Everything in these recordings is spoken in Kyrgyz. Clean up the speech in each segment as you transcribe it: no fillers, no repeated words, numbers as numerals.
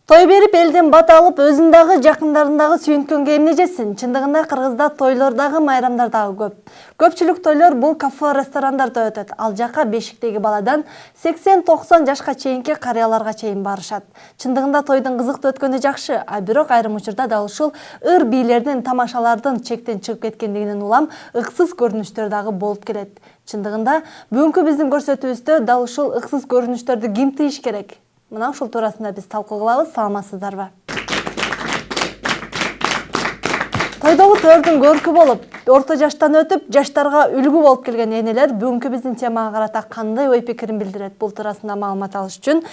Той берип элден бата алып, өзүндагы жакындарындагы сүйүнткөнгө эмне жесин? Чындыгында Кыргызда тойлордагы майрамдар дагы көп. Көпчүлүк тойлор бул кафе, ресторандарда өтөт. Ал жака бешиктеги баладан 80-90 жашка чейинки карыяларга чейин барышат. Чындыгында тойдун кызыктуу өткөнү жакшы, а бирок айрым учурда дал ушул ыр бийлердин тамашалардын чектен чыгып кеткендигинен улам ыксыз көрүнүштөр дагы болуп келет. Чындыгында бүгүнкү биздин көрсөтүүбүздө дал ушул ыксыз көрүнүштөрдү ким тыйыш керек? Мына ушул туурасында биз талкуу кылабыз, саламатсыздарбы? Тойдогу төрдүн көркү болуп, орто жаштан өтүп, жаштарга үлгү болуп келген энелер бүгүнкү биздин темага карата кандай ой пикирин билдирет? Бул туурасында маалымат алыш үчүн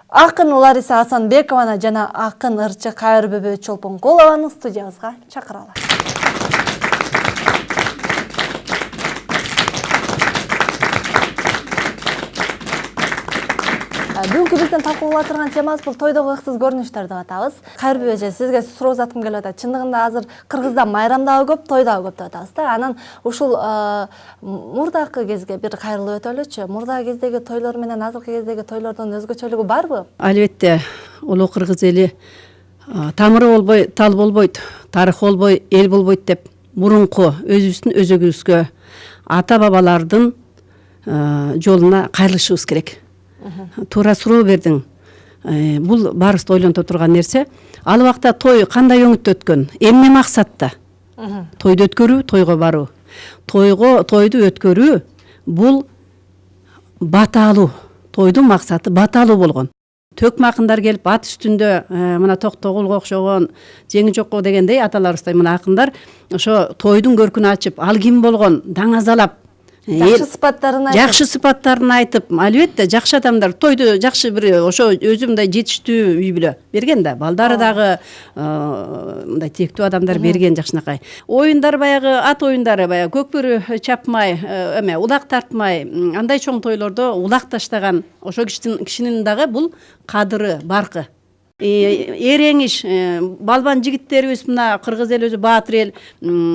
акын Лариса Асанбекованы жана акын ырчы Кайырбөбө Чолпонкулованы студиябызга чакыралы. Бүгүнкү биздин талкуу кыла турган темабыз бул тойдогу ыксыз көрүнүштөр деп атабыз. Кайырбөбө эже, сизге суроо заткым келип атат. Чындыгында азыр Кыргызда майрам дагы көп, той дагы көп деп атабыз да. Анан ушул мурдакы кезге бир кайрылып өтөлүчү. Мурдагы кездеги тойлор менен азыркы кездеги тойлордун өзгөчөлүгү барбы? Албетте, улуу кыргыз эли тамыры болбой, тал болбойт, тарых болбой, эл болбойт деп мурунку өзүбүздүн өзөгүбүзгө ата бабалардын жолуна кайрылышыбыз керек. Туура суроо бердиң. Бул баарыбызды ойлонто турган нерсе. Ал убакта той кандай өңүттө өткөн? Эмне максатта? Тойду өткөрүү, тойго баруу. Тойду өткөрүү бул бата алуу. Тойдун максаты бата алуу болгон. Төкмө акындар келип ат үстүндө мына Токтогулга окшогон, Жеңи Жокко дегендей аталарыбыздай мына акындар ошо тойдун көркүн ачып, ал ким болгон даңазалап жакшы сыпаттарын айтып, албетте жакшы адамдар тойду жакшы бир ошо өзү мындай жетиштүү үй бүлө берген да, балдары дагы мындай тектүү адамдар берген жакшынакай. Оюндар баягы ат оюндары, баягы көкбөрү чапмай, улак тартмай, андай чоң тойлордо улак таштаган ошо кишинин дагы бул кадыры, баркы. Эреңиш, балбан жигиттерибиз мына кыргыз эл өзү баатыр эл,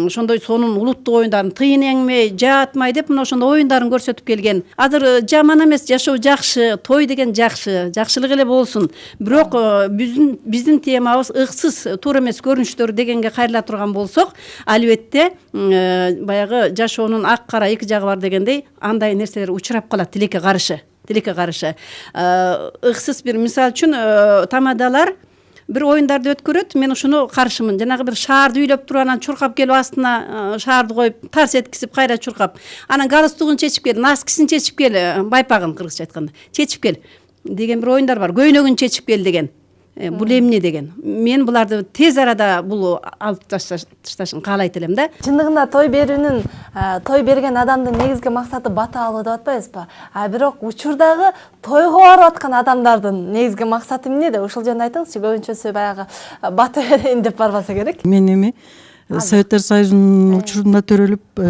ошондой сонун улуттук оюндарын тыйын эңмей, жаатмай деп мына ошондой оюндарын көрсөтүп келген. Азыр жаман эмес, жашоо жакшы, той деген жакшы, жакшылык эле болсун. Бирок биздин темабыз ыксыз, туура эмес көрүнүштөр дегенге кайрыла турган болсок, албетте баягы жашоонун ак кара эки жагы бар дегендей, андай нерселер учурап калат тилекке каршы. Ыксыз бир мисал үчүн тамадалар бир оюндарды өткөрөт, мен ушуну каршымын. Жанагы бир шаарды үйлөп туруп, анан чуркап келип астына шаарды коюп, тарс эткизип, кайра чуркап, анан галстугун чечип кел, носкисин чечип кел, байпагын кыргызча айтканда, чечип кел деген бир оюндар бар. Көйнөгүн чечип кел деген. Бул эмне деген. Мен буларды тез арада бул алып ташташын каалайт элем да. Чындыгында той берген адамдын негизги максаты бата алуу деп атпайбызбы? А бирок учурдагы тойго барып аткан адамдардын негизги максаты эмнеде? Ушул жөнүндө айтыңызчы. Көбүнчөсү баягы бата берейин деп барбаса керек. Мен эми Советтер Союзунун учурунда төрөлүп,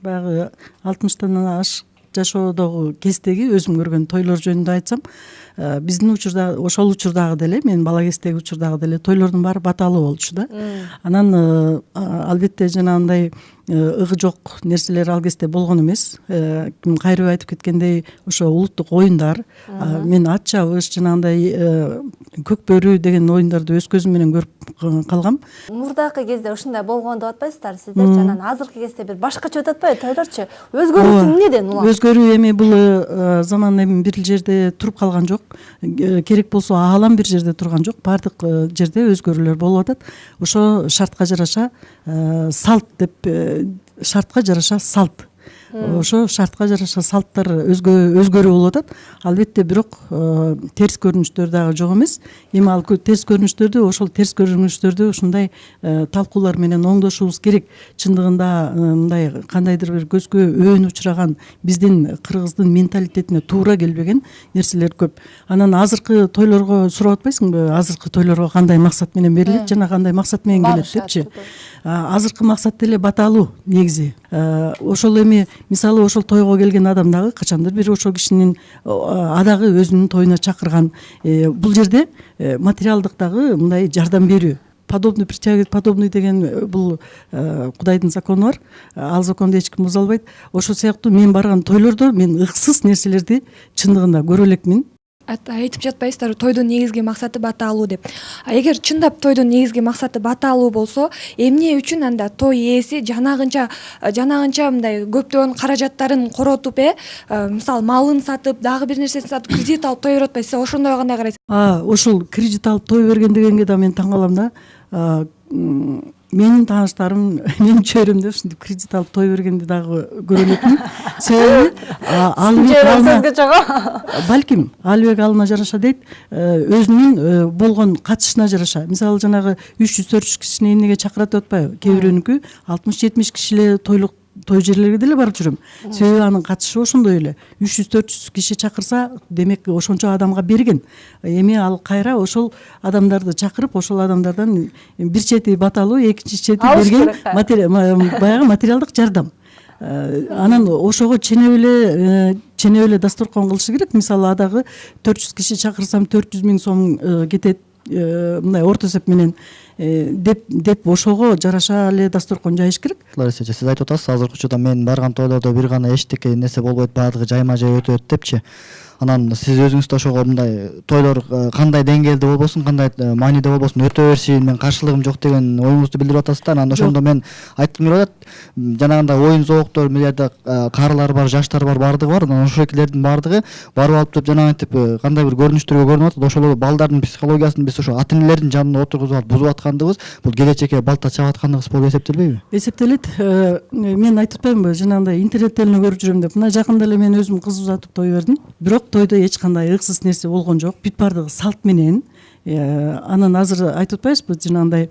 баягы 60-тан аш жашоодогу кездеги өзүм көргөн тойлор жөнүндө айтсам, биздин учурда, ошол учурдагы деле, мен бала кездеги учурдагы деле тойлордун баары баталуу болчу да. Анан албетте жанагындай ыгы жок нерселер ал кезде болгон эмес. Кайрыбек айтып кеткендей, ошо улуттук оюндар, мен ат чабыш, жанагындай көкбөрү деген оюндарды өз көзүм менен көрүп калгам. Мурдакы кезде ушундай болгон деп атпайсыздар сиздер, анан азыркы кезде бир башкача өтүп атпайбы тойлорчу? Өзгөрүүсү эмнеден улам? Өзгөрүү эми бул заман эми бир жерде туруп калган жок. Керек болсо аалам бир жерде турган жок. Бардык жерде өзгөрүүлөр болуп атат. Ошо шартка жараша салт деп, шартка жараша салт. Ошо шартка жараша салттар өзгөрүү болуп атат. Албетте бирок терс көрүнүштөр дагы жок эмес. Эми ал терс көрүнүштөрдү, ошол терс көрүнүштөрдү ушундай талкуулар менен оңдошубуз керек. Чындыгында мындай кандайдыр бир көзгө өөн учураган, биздин кыргыздын менталитетине туура келбеген нерселер көп. Анан азыркы тойлорго сурап атпайсыңбы? Азыркы тойлорго кандай максат менен берилет жана кандай максат менен келет депчи? Азыркы максат деле бата алуу негизи. Ошол эми мисалы ошол тойго келген адам дагы качандыр бир ошол кишинин адагы өзүнүн тоюна чакырган. Бул жерде материалдык дагы мындай жардам берүү. подобный притягивает подобный деген бул Кудайдын закону бар. Ал законду эч ким буза албайт. Ошол сыяктуу мен барган тойлордо мен ыксыз нерселерди чындыгында көрө элекмин. айтып жатпайсыздарбы, тойдун негизги максаты бата алуу деп. Эгер чындап тойдун негизги максаты бата алуу болсо, эмне үчүн анда той ээси жанагынча мындай көптөгөн каражаттарын коротуп, мисалы малын сатып, дагы бир нерсесин сатып, кредит алып той берип атпайбы? Сиз ошондой кандай карайсыз? Ошол кредит алып той берген дегенге да мен таң калам да. Менин тааныштарым, менин чөйрөмдө ушинтип кредит алып той бергенди дагы көрөнөтүн. Себеби сөзгө чыга. балким Албек алына жараша дейт, өзүнүн болгон катышына жараша. Мисалы жанагы 300-400 кишини эмнеге чакырат деп атпайбы? Кээ бирөөнүкү 60-70 кишиле той жерлерге деле барып жүрөм. Себеби анын катышы ошондой эле. 300-400 киши чакырса, демек ошончо адамга берген. Эми ал кайра ошол адамдарды чакырып, ошол адамдардан бир чети баталуу, экинчи чети берген баягы материалдык жардам. Анан ошого ченеп эле дасторкон кылышы керек. Мисалы адагы 400 киши чакырсам 400 000 сом кетет, мындай орто эсеп менен деп ошого жараша эле дасторкон жайыш керек. Сиз айтып атасыз, азыркы учурда мен барган тойлордо бир гана эчтеке нерсе болбойт, баардыгы жайма-жай өтөт депчи. Анан сиз өзүңүз да ошого мындай тойлор кандай деңгээлде болбосун, кандай мааниде болбосун өтө беришин мен каршылыгым жок деген оюңузду билдирип атасыз да. Анан ошондо мен айткым келип атат, жанагындай оюн зооктор, милерде карылар бар, жаштар бар, баардыгы бар. Анан ошол экилердин баардыгы барып алып туруп жанагынтип кандай бир көрүнүштөргө көрүнүп атат. Ошол балдардын психологиясын биз ошо ата энелердин жанына отургузуп алып бузуп аткандыгыбыз, бул келечекке балта чаап аткандыгыбыз болуп эсептелбейби? Эсептелет. Мен айтып атпаймынбы, жанагындай интернеттен эле көрүп жүрөм деп. Мына жакында эле мен өзүм кыз узатып той бердим. Бирок тойдо эч кандай ыксыз нерсе болгон жок. Бүт баардыгы салт менен. Анан азыр айтып атпайбызбы, жанагындай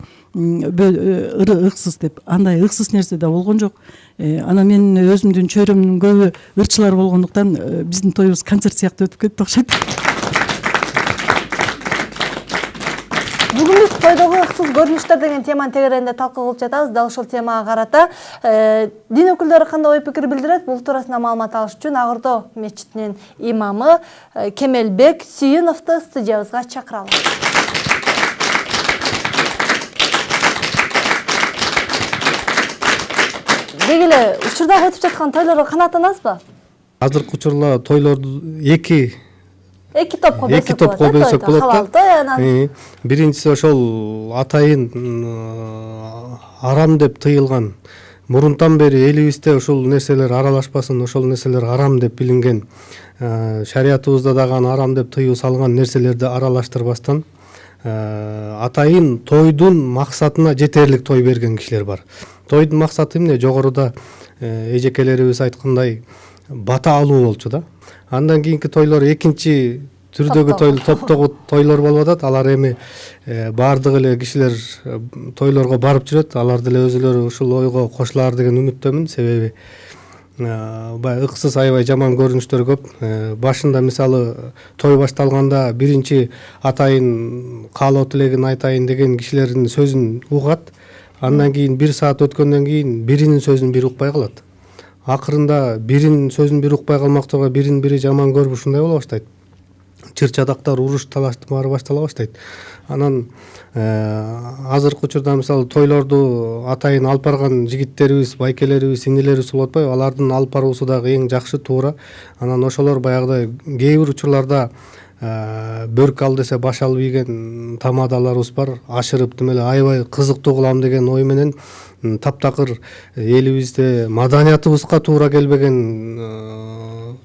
ыксыз деп. Андай ыксыз нерсе да болгон жок. Анан мен өзүмдүн чөйрөмдүн көбү ырчылар болгондуктан биздин тоюбуз концерт сыяктуу өтүп кетти окшойт. Бүгүн биз тойдогу ыксыз көрүнүштөр деген теманын тегерегинде талкуу кылып жатабыз. Дал ошол темага карата дин өкүлдөрү кандай ой пикир билдирет? Бул туурасында маалымат алыш үчүн Ак Ордо мечитинин имамы Кемелбек Сүйүновду студиябызга чакырабыз. Деги эле учурда өтүп жаткан тойлорго канааттанасызбы? Азыркы учурда тойлорду эки топко бөлсөк болот да. Биринчиси ошол атайын арам деп тыйылган, мурунтан бери элибизде ушул нерселер аралашпасын, ошол нерселер арам деп билинген, шариятыбызда дагы арам деп тыюу салган нерселерди аралаштырбастан атайын тойдун максатына жетерлик той берген кишилер бар. Тойдун максаты эмне? Жогоруда эжекелерибиз айткандай бата алуу болчу да. Андан кийинки тойлор экинчи түрдөгү топтогу тойлор болуп атат. Алар эми баардык эле кишилер тойлорго барып жүрөт. Алар деле өзүлөрү ушул ойго кошулар деген үмүттөмүн. Себеби баягы ыксыз аябай жаман көрүнүштөр көп. Башында мисалы той башталганда биринчи атайын каалоо тилегин айтайын деген кишилердин сөзүн угат. Андан кийин 1 саат өткөндөн кийин биринин сөзүн бири укпай калат. Акырында биринин сөзүн бири укпай калмактыгы бирин бири жаман көрүп ушундай боло баштайт. Чыр-чадактар, уруш, талаштар баштала баштайт. Анан азыркы учурда мисалы тойлорду атайын алып барган жигиттерибиз, байкелерибиз, инилерибиз болуп атпайбы? Алардын алып баруусу дагы эң жакшы, туура. Анан ошолор баягыдай кээ бир учурларда бөрк ал десе баш алып ийген тамадаларыбыз бар. Ашырып демеле аябай кызыктуу кылам деген ой менен таптакыр элибизде маданиятыбызга туура келбеген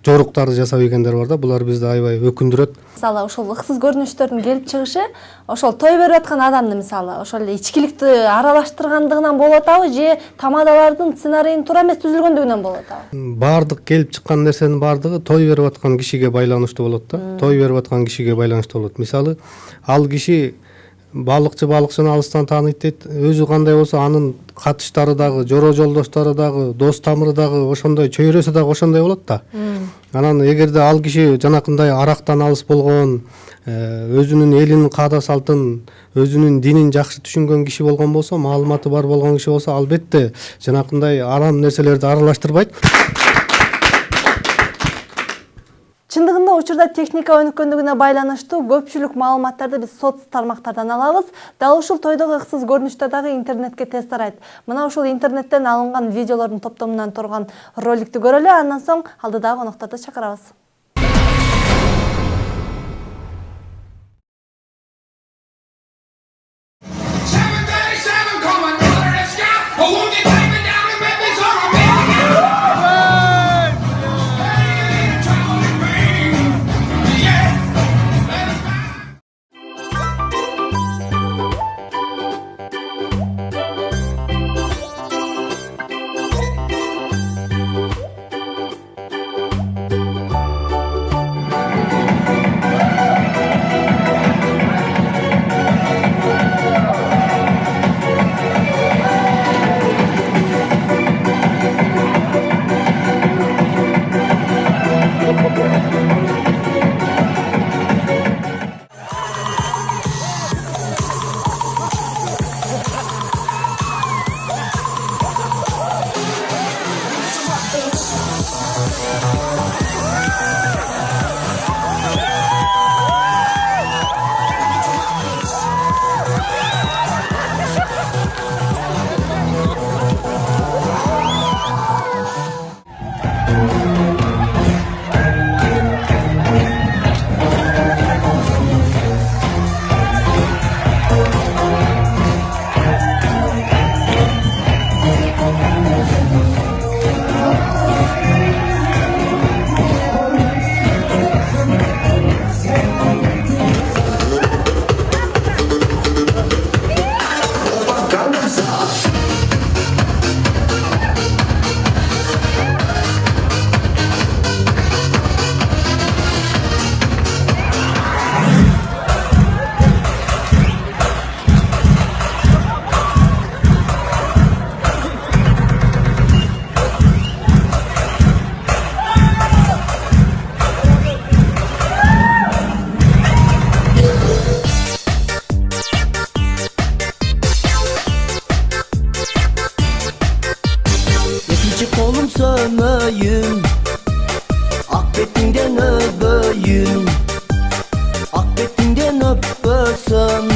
жоруктарды жасап ийгендер бар да. Булар бизди аябай өкүндүрөт. Мисалы ошол ыксыз көрүнүштөрдүн келип чыгышы ошол той берип аткан адамды мисалы ошол эле ичкиликти аралаштыргандыгынан болуп атабы же тамадалардын сценарийин туура эмес түзүлгөндүгүнөн болуп атабы? Баардык келип чыккан нерсенин баардыгы той берип аткан кишиге байланыштуу болот да. Той берип аткан кишиге байланыштуу болот. Мисалы ал киши балыкчыны алыстан тааныйт дейт. Өзү кандай болсо анын катыштары дагы, жоро жолдоштору дагы, дос тамыры дагы ошондой, чөйрөсү дагы ошондой болот да. Анан эгерде ал киши жанакындай арактан алыс болгон, өзүнүн элинин каада салтын, өзүнүн динин жакшы түшүнгөн киши болгон болсо, маалыматы бар болгон киши болсо, албетте жанакындай арам нерселерди аралаштырбайт. Чындыгында учурда техника өнүккөндүгүнө байланыштуу көпчүлүк маалыматтарды биз соц тармактардан алабыз. Дал ушул тойдогу ыксыз көрүнүштөр дагы интернетке тез тарайт. Мына ушул интернеттен алынган видеолордун топтомунан турган роликти көрөлү, андан соң алдыдагы конокторду чакырабыз. İki kolum sönmeyim, ak betinden öpeyim, ak betinden öpesem.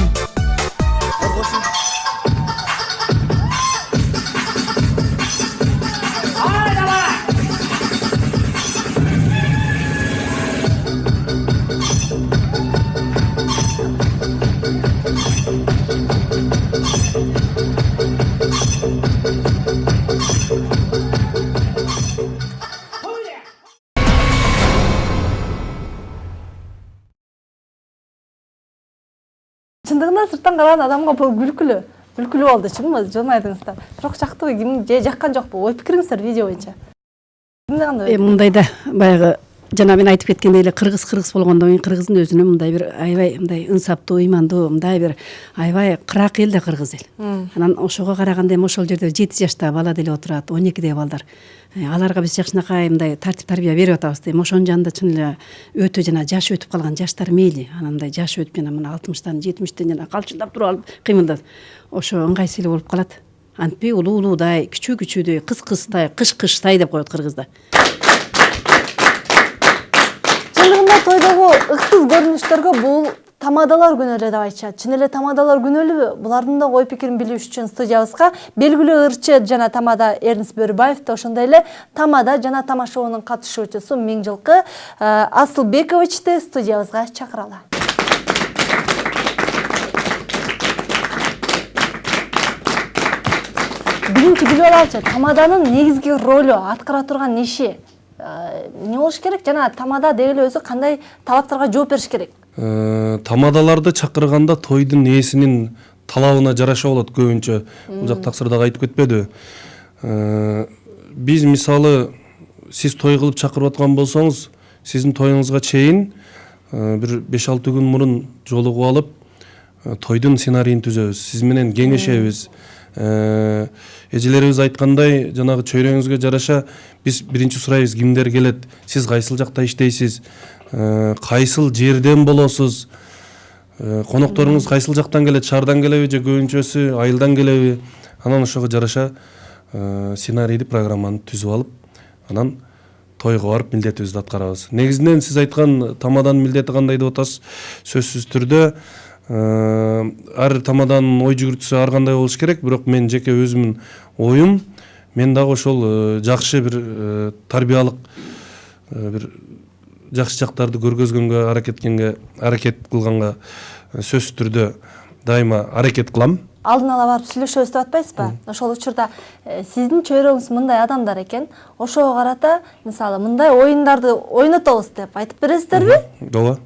Чындыгында сырттан караган адамга бул күлкүлүү болду, чынбы? Жылмайдыңыздар. Бирок жактыбы, ким же жаккан жокпу? Ой пикириңиздер видео боюнча. Кимде кандай? Мындайда баягы жана мен айтып кеткендей эле кыргыз болгондон кийин кыргыздын өзүнө мындай бир аябай мындай ынсаптуу, ыймандуу, мындай бир аябай кырак эл да кыргыз эл. Анан ошого караганда эми ошол жерде 7 жаштагы бала деле отурат, 12деги балдар. Аларга биз жакшынакай мындай тартип тарбия берип атабыз. Эми ошонун жанында чын эле өтө жана жашы өтүп калган жаштар мейли. Анан мындай жашы өтүп жана мына 60тан 70тен жана калчылдап туруп алып кыймылдап ошо ыңгайсыздуу болуп калат. Антпей улуудай, күчүү-күчүүдөй, кыз-кыздай, кыш-кыштай деп коет кыргызда. Чындыгында тойдогу ыксыз көрүнүштөргө бул тамадалар күнөө эле деп айтышат. Чын эле тамадалар күнөөлүбү? Булардын да ой пикирин билүү үчүн студиябызга белгилүү ырчы жана тамада Эрнст Бөрүбаев, ошондой эле тамада жана тама шоунун катышуучусу Миңжылкы Асылбековичти студиябызга чакыралы. Биринчи билип алайлычы, тамаданын негизги ролу, аткара турган иши эмне болуш керек жана тамада деги эле өзү кандай талаптарга жооп бериш керек? Тамадаларды чакырганда тойдун ээсинин талабына жараша болот көбүнчө. Бул жак таксыр дагы айтып кетпедиби? Биз мисалы сиз той кылып чакырып аткан болсоңуз, сиздин тоюңузга чейин бир 5-6 күн мурун жолугуп алып, тойдун сценарийин түзөбүз. Сиз менен кеңешебиз. Эжелерибиз айткандай, жанагы чөйрөңүзгө жараша биз биринчи сурайбыз, кимдер келет, сиз кайсыл жакта иштейсиз, кайсыл жерден болосуз, конокторуңуз кайсыл жактан келет, шаардан келеби же көбүнчөсү айылдан келеби. Анан ошого жараша сценарийди, программаны түзүп алып, анан тойго барып милдетибизди аткарабыз. Негизинен сиз айткан тамаданын милдети кандай деп атасыз? Сөзсүз түрдө ар тамаданын ой жүгүртүүсү ар кандай болуш керек, бирок мен жеке өзүмдүн оюм, мен дагы ошол жакшы бир тарбиялык бир жакшы жактарды көргөзгөнгө аракет кылганга сөзсүз түрдө дайыма аракет кылам. Алдын ала барып сүйлөшөбүз деп атпайсызбы? Ошол учурда сиздин чөйрөңүз мындай адамдар экен, ошого карата мисалы мындай оюндарды ойнотобуз деп айтып бересиздерби? Ооба.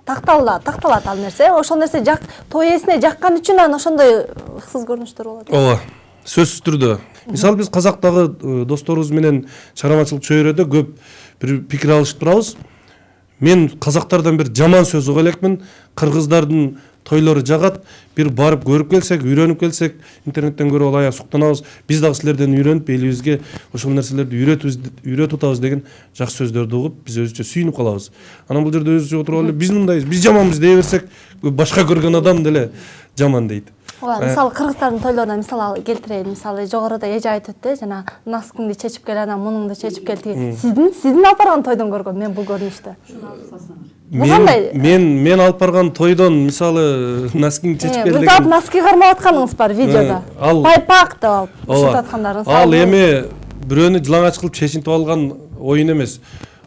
Такталат ал нерсе. Ошол нерсе той ээсине жаккан үчүн анан ошондой ыксыз көрүнүштөр болот. Ооба. Сөзсүз түрдө. Мисалы биз казактагы досторубуз менен чыгармачылык чөйрөдө көп бир пикир алышып турабыз. Мен казактардан бир жаман сөз уга элекмин. Кыргыздардын тойлору жагат, бир барып көрүп келсек, үйрөнүп келсек, интернеттен көрүп алып аяк суктанабыз. Биз дагы силерден үйрөнүп, элибизге ошол нерселерди үйрөтүп атабыз деген жакшы сөздөрдү угуп, биз өзүчө сүйүнүп калабыз. Анан бул жерде өзүчө отуруп алып, биз мындайбыз, биз жаманбыз дей берсек, башка көргөн адам деле жаман дейт. Мисалы кыргыздардын тойлорунан мисал келтирейин. Мисалы жогоруда эже айтып өттү, жана носкиңди чечип кел, анан мунуңду чечип кел. Сиздин алып барган тойдон көргөм мен бул көрүнүштү. Мен алып барган тойдон мисалы носкиңди чечип кел деген. Носки кармап атканыңыз бар видеодо. Пайпак деп алып ушинтип аткандарыңыз. Ал эми бирөөнү жылаңач кылып чечинтип алган оюн эмес.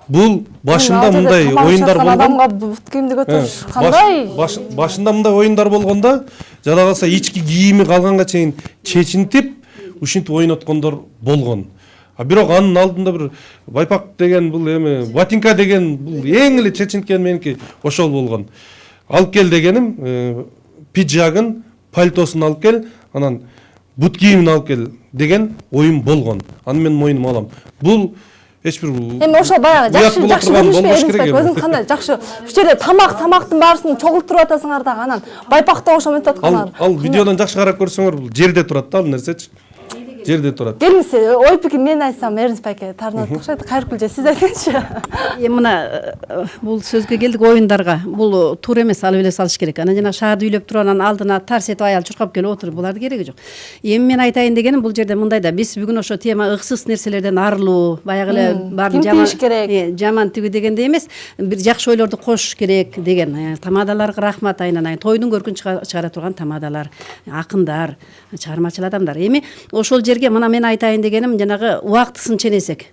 Бул башында мындай оюндар болгон. Адамга бут кийимди көтөрүш кандай? Башында мындай оюндар болгондо, жада калса ички кийими калганга чейин чечинтип, ушинтип ойноткондор болгон. А бирок анын алдында бир байпак деген бул эми ботинка деген бул эң эле чечинткен меники ошол болгон. Алып кел дегеним пиджагын, пальтосун алып кел, анан бут кийимин алып кел деген оюн болгон. Аны мен мойнума алам. Бул эч бир эми ошол баягы жакшы көрүнүшпөйбү? Өзүң кандай жакшы ушул жерде тамактын баарысын чогултуруп атасыңар дагы, анан байпакта ошентип аткандар. Ал видеодон жакшы карап көрсөңөр бул жерде турат да ал нерсечи. Жерде турат. Келиңиз, ой пикир мен айтсам, Эрнис байке таарынат окшойт. Кайркүл же, сиз айтыңызчы. Мына бул сөзгө келдик оюндарга. Бул туура эмес, алып эле салыш керек. Анан жана шаарды үйлөп туруп анан алдына тарс этип аял чуркап келип отуруп, булардын кереги жок. Эми мен айтайын дегеним бул жерде мындай да, биз бүгүн ошо тема ыксыз нерселерден арылуу, баягы эле баарын жаман тиги дегенде эмес, бир жакшы ойлорду кошуш керек деген. Тамадаларга рахмат айнанайын. Тойдун көркүн чыгара турган тамадалар, акындар, чыгармачыл адамдар. Эми ошол жерге мына мен айтайын дегеним жанагы убактысын ченесек.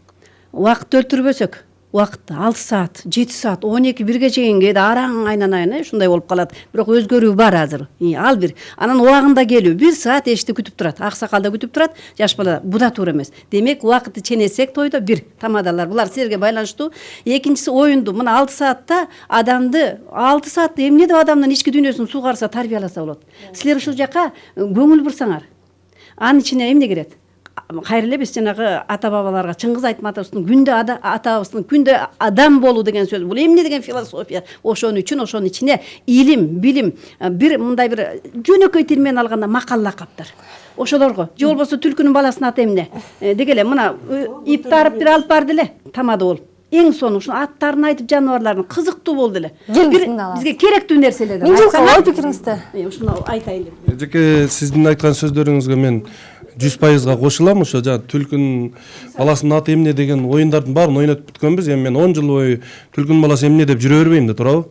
Убакытты өлтүрбөсөк, убакытты 6 саат, 7 саат, 12-1ге чейин кээде араң айнанайын, ушундай болуп калат. Бирок өзгөрүү бар азыр. Ал бир. Анан убагында келүү, 1 саат эшти күтүп турат, аксакал да күтүп турат, жаш бала бу да туура эмес. Демек, убакытты ченесек тойдо бир тамадалар, булар силерге байланыштуу. Экинчиси оюнду, мына 6 саатта адамды 6 саатта эмне деп адамдын ички дүйнөсүн суугарса, тарбияласа болот. Силер ушул жака көңүл бурсаңар. Анын ичине эмне кирет? Кайра эле биз жанагы ата бабаларга Чыңгыз Айтматовдун күндө атабыздын күндө адам болуу деген сөз. Бул эмне деген философия? Ошон үчүн ошонун ичине илим, билим, бир мындай бир жөнөкөй тил менен алганда макал лакаптар. Ошолорго, же болбосо түлкүнүн баласынын аты эмне? Деге эле мына ип тарып бир алып барды эле, тамада болуп. Эң сону ушун аттарын айтып жаныбарлардын кызыктуу болду эле. Бизге керектүү нерселерди. Мен жылкы ой пикириңизди. Ушуну айтайын деп. Жеке сиздин айткан сөздөрүңүзгө мен 100% кошулам. Ошо жана түлкүнүн баласынын аты эмне деген оюндардын баарын ойнотуп бүткөнбүз. Эми мен 10 жыл бою түлкүнүн баласы эмне деп жүрө бербейм да, туурабы?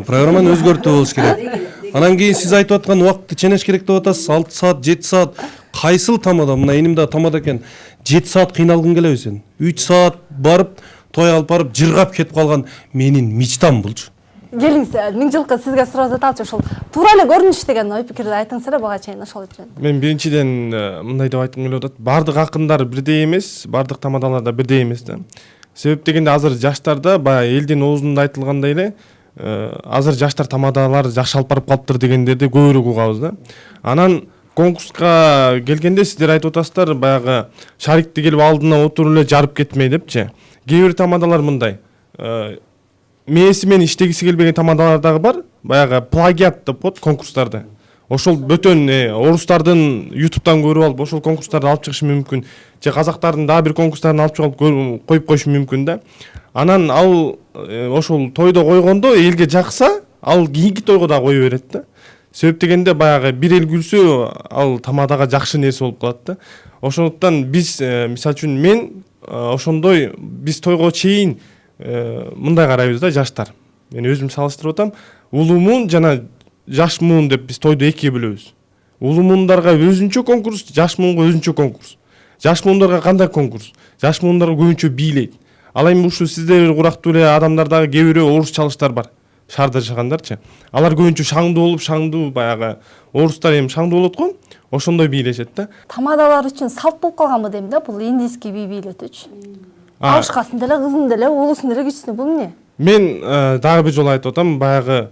Программаны өзгөртүү болуш керек. Анан кийин сиз айтып аткан убакытты ченеш керек деп атасыз. 6 саат, 7 саат. Кайсыл тамада? Мына эним да тамада экен. 7 саат кыйналгың келеби сен? 3 саат барып той алып барып жыргап кетип калган менин мечтам булчу. Келиңиз, Миң жылкы сизге суроо жаталчы, ошол туура эле көрүнүш деген ой пикирди айтыңыз эле буга чейин ошол үчүн. Мен биринчиден мындай деп айткым келип атат. Бардык акындар бирдей эмес, бардык тамадалар да бирдей эмес да. Себеп дегенде азыр жаштарда баягы элдин оозунда айтылгандай эле азыр жаштар тамадалар жакшы алып барып калыптыр дегендерди көбүрөөк угабыз да. Анан конкурска келгенде сиздер айтып атасыздар, баягы шарикти келип алдына отуруп эле жарып кетмей депчи. Кээ бир тамадалар мындай. Мээси менен иштегиси келбеген тамадалар дагы бар. Баягы плагиат деп коет конкурстарды. Ошол бөтөн орустардын YouTube'дан көрүп алып, ошол конкурстарды алып чыгышы мүмкүн. Же казактардын дагы бир конкурстарын алып чыгып коюп коюшу мүмкүн да. Анан ал ошол тойдо койгондо элге жакса, ал кийинки тойго да кое берет да. Себеп дегенде баягы бир эл күлсө, ал тамадага жакшы нерсе болуп калат да. Ошондуктан биз, мисалы үчүн мен ошондой биз тойго чейин мындай карайбыз да, жаштар. Мен өзүм салыштырып атам. Улуу муун жана жаш муун деп биз тойду экиге бөлөбүз. Улуу муундарга өзүнчө конкурс, жаш муунга өзүнчө конкурс. Жаш муундарга кандай конкурс? Жаш муундарга көбүнчө бийлейт. Ал эми ушул сиздер курактуу эле адамдардагы кээ бирөө орус чалыштар бар. Шаарда жашагандарчы. Алар көбүнчө шаңдуу болуп, шаңдуу баягы орустар эми шаңдуу болот го. Ошондой бийлешет да. Тамадалар үчүн салт болуп калганбы дейм да, бул индийский бий бийлетүүчү. Алышкасын деле, кызын деле, уулусун деле кичине бул эмне? Мен дагы бир жолу айтып атам, баягы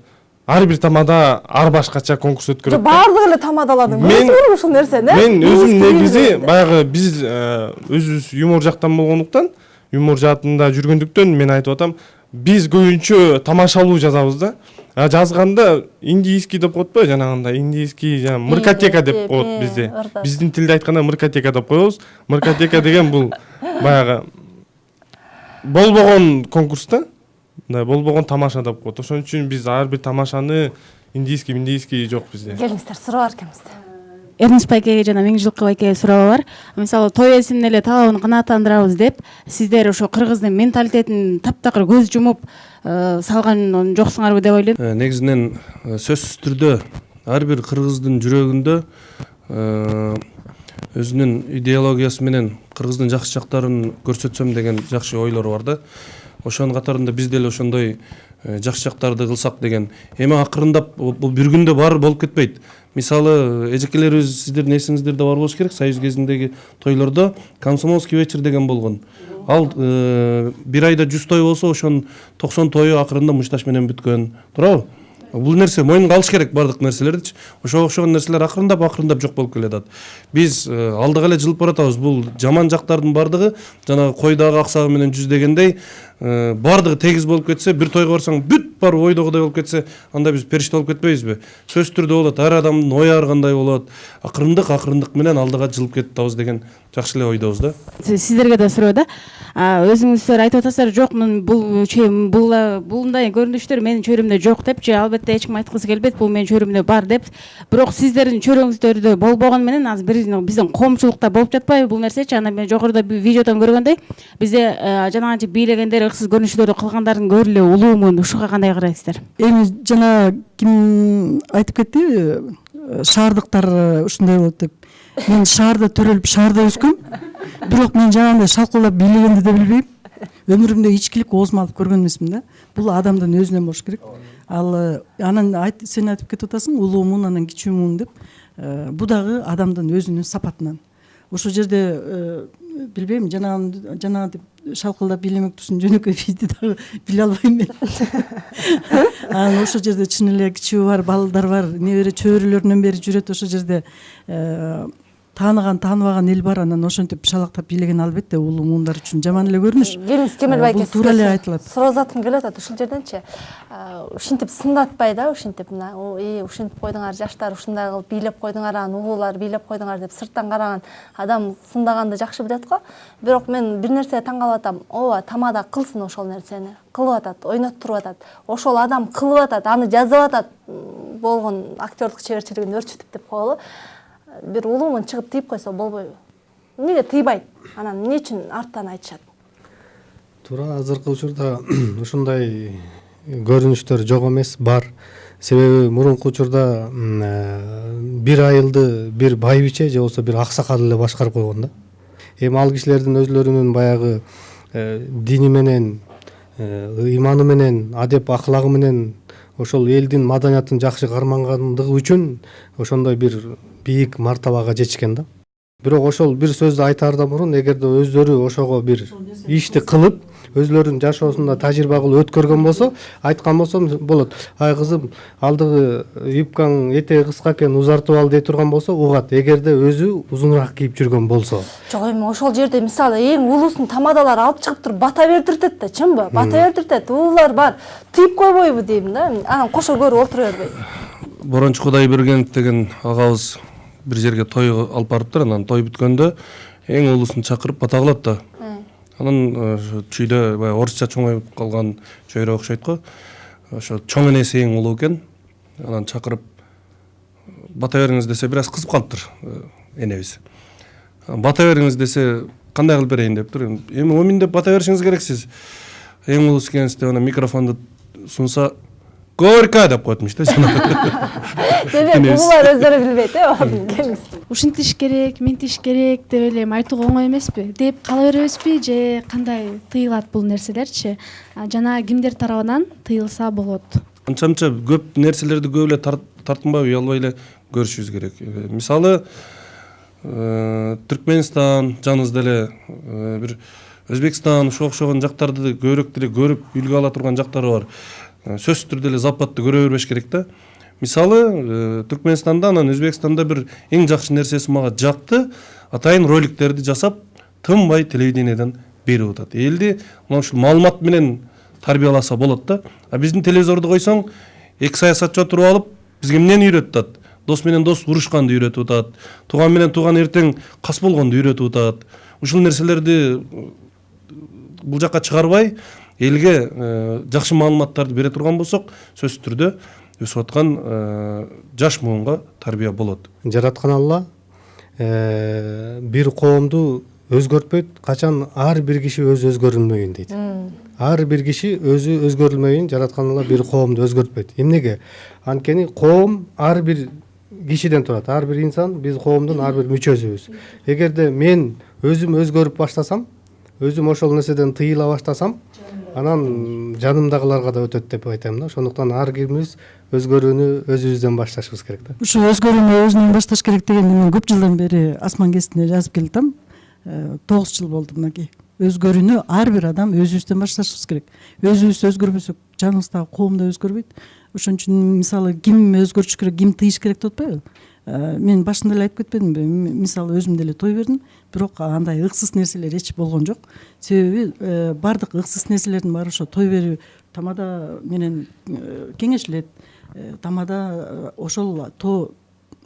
ар бир тамада ар башкача конкурс өткөрөт. Баардык эле тамадалардын өзү ушул нерсени. Мен өзүм негизи баягы биз өзүбүз юмор жактан болгондуктан, юмор жаатында жүргөндүктөн мен айтып атам, биз көбүнчө тамашалуу жазабыз да. Жазганда индийский деп коет го, жанагындай индийский, жана мыркотека деп коет бизде. Биздин тилде айтканда мыркотека деп коебуз. Мыркотека деген бул баягы болбогон конкурс да. Мындай болбогон тамаша деп коет. Ошон үчүн биз ар бир тамашаны индийский жок бизде. Келиңиздер, суроо бар экенбизде. Эрнис байкеге жана Миңжилкы байкеге сурообу бар. Мисалы той ээсинин эле талабын канааттандырабыз деп, сиздер ошо кыргыздын менталитетин таптакыр көз жумуп салган жоксуңарбы деп ойлойм. Негизинен сөзсүз түрдө ар бир кыргыздын жүрөгүндө өзүнүн идеологиясы менен кыргыздын жакшы жактарын көрсөтсөм деген жакшы ойлору бар да. Ошонун катарында биз деле ошондой жакшы жактарды кылсак деген. Эми акырындап бул бир күндө баары болуп кетпейт. Мисалы, эжекелерибиз сиздердин эсиңиздерде бар болуш керек, Союз кезиндеги тойлордо комсомольский вечер деген болгон. Ал бир айда 100 той болсо, ошонун 90 тою акырында мушташ менен бүткөн. Туурабы? Бул нерсе мойнунга алыш керек бардык нерселерди. Ошого окшогон нерселер акырындап жок болуп келе атат. Биз алдыга эле жылып баратабыз. Бул жаман жактардын бардыгы жанагы койдагы аксагы менен жүз дегендей бардыгы тегиз болуп кетсе, бир тойго барсаң бүт бар ойдогудай болуп кетсе, анда биз периште болуп кетпейбизби? Сөз түрдө болот, ар адамдын ой аргандай болот. Акырындык менен алдыга жылып кетип атабыз деген жакшы эле ойдобуз да. Сиздерге да суроо да. Өзүңүздөр айтып атасыздар, жок, булундай көрүнүштөр менин чөйрөмдө жок депчи, албетте эч ким айткысы келбейт, бул менин чөйрөмдө бар деп. Бирок сиздердин чөйрөңүздөрдө болбогону менен азыр биздин коомчулукта болуп жатпайбы бул нерсечи? Ана мен жогоруда видеодон көргөндөй, бизде жанагынча бийлегендер, ыксыз көрүнүштөрдү кылгандардын көрү эле улуумун. Ушуга кандай карайсыздар? Эми жана ким айтып кетти, шаардыктар ушундай болот деп. Мен шаарда төрөлүп, шаарда өскөм. Бирок мен жанагындай шалкылдап бийлегенди да билбейм. Өмүрүмдө ичкилик оозума алып көргөн эмесмин да. Бул адамдын өзүнөн болуш керек. Ал анан сен айтып кетип атасың, улуумун, анан кичүүмүн деп. Бу дагы адамдын өзүнүн сапатынан. Ошол жерде билбейм, жана деп шалкылдап бийлемектүүсүн жөнөкөй бизди дагы биле албайм мен. Анан ошол жерде чын эле кичүү бар, балдар бар, небере чөйрөлөрүнөн бери жүрөт ошол жерде. Тааныбаган эл бар, анан ошентип шалактап бийлеген албетте улуу муундар үчүн жаман эле көрүнүш. Келиңиз Кемел байке, бул туура эле айтылат. Суроо келип атат ушул жерденчи. Ушинтип сындатпай да, ушинтип мына ушинтип койдуңар, жаштар ушундай кылып бийлеп койдуңар, анан угуулар бийлеп койдуңар деп сырттан караган адам сындаганды жакшы билет го. Бирок мен бир нерсеге таң калып атам. Ооба, тамада кылсын ошол нерсени. Кылып атат, ойноттуруп атат. Ошол адам кылып атат, аны жазып атат. Болгон актёрдук чеберчилигин өрчүтүп деп коелу. Бир улуумун чыгып тийип койсо болбойбу? Эмнеге тийбайт? Анан эмне үчүн арттан айтышат? Туура, азыркы учурда ушундай көрүнүштөр жок эмес, бар. Себеби мурунку учурда бир айылды бир байбиче же болбосо бир аксакал эле башкарып койгон да. Эми ал кишилердин өзлөрүнүн баягы дини менен, ыйманы менен, адеп аклагы менен ошол элдин маданиятын жакшы кармангандыгы үчүн ошондой бир бийик мартабага жетишкен да. Бирок ошол бир сөздү айтаардан мурун эгерде өздөрү ошого бир ишти кылып, өзлөрүнүн жашоосунда тажрыйба кылып өткөргөн болсо, айткан болсо болот. Ай кызым, алдыгы юбкаң этеги кыска экен, узартып ал дей турган болсо угат. Эгерде өзү узунураак кийип жүргөн болсо. Жок, эми ошол жерде мисалы эң улуусун тамадалар алып чыгып туруп бата бердиртет да, чынбы? Бата бердиртет, уулар бар. Тийип койбойбу дейм да. Анан кошо көрүп отура бербей. Борончу Кудайбергенов деген агабыз бир жерге той алып барыптыр, анан той бүткөндө эң улуусун чакырып бата кылат да. Анан чүйдө баягы орусча чоңоюп калган чөйрө окшойт го. Ошо чоң энеси эң улуу экен. Анан чакырып бата бериңиз десе, бир аз кызып калыптыр энебиз. Бата бериңиз десе, кандай кылып берейин дептир. Эми өмүн деп бата беришиңиз керек сиз. Эң улуусу экенсиз деп анан микрофонду сунса, Горько деп койтмуш да. Демек, булар өздөрү билбейт, келиңиз. Ушинтиш керек, ментиш керек деп эле айтууга оңой эмеспи? Деп кала беребизби же кандай тыйылат бул нерселерчи? Жана кимдер тарабынан тыйылса болот? Анча-мынча көп нерселерди көп эле тартынбай, уялбай эле көрүшүбүз керек. Мисалы, Түркменстан, жаныбызда эле бир Өзбекстан, ошо окшогон жактарды көбүрөөк деле көрүп, үлгү ала турган жактары бар. Сөзсүз түрдө эле западты көрө бербеш керек да. Мисалы, Түркменстанда, анан Өзбекстанда бир эң жакшы нерсеси мага жакты, атайын роликтерди жасап, тынбай телевидениеден берип атат. Элди мына ушул маалымат менен тарбияласа болот да. А биздин телевизорду койсоң, эки саясатчы отуруп алып, бизге эмнени үйрөтүп атат? Дос менен дос урушканды үйрөтүп атат. Туган менен туган эртең кас болгонду үйрөтүп атат. Ушул нерселерди бул жакка чыгарбай, элге жакшы маалыматтарды бере турган болсок, сөзсүз түрдө өсүп аткан жаш муунга тарбия болот. Жараткан Алла бир коомду өзгөртпөйт, качан ар бир киши өзү өзгөрүлмөйүн дейт. Ар бир киши өзү өзгөрүлмөйүн жараткан Алла бир коомду өзгөртпөйт. Эмнеге? Анткени коом ар бир кишиден турат. Ар бир инсан биз коомдун ар бир мүчөсүбүз. Эгерде мен өзүм өзгөрүп баштасам, өзүм ошол нерседен тыйыла баштасам, анан жанымдагыларга да өтөт деп айтам да. Ошондуктан ар кимибиз өзгөрүүнү өзүбүздөн башташыбыз керек да. Ушу өзгөрүүнү өзүнөн башташ керек дегенди мен көп жылдан бери Асман кесине жазып келатам. 9 жыл болду мынакей. Өзгөрүүнү ар бир адам өзүбүздөн башташыбыз керек. Өзүбүз өзгөрбөсөк, жаныбыздагы коом да өзгөрбөйт. Ошон үчүн мисалы ким өзгөртүш керек, ким тыйыш керек деп атпайбы? Мен башында эле айтып кетпедимби? Мисалы өзүм деле той бердим, бирок андай ыксыз нерселер эч болгон жок. Себеби бардык ыксыз нерселердин баары ошо той берүү тамада менен кеңешилет. Тамада ошол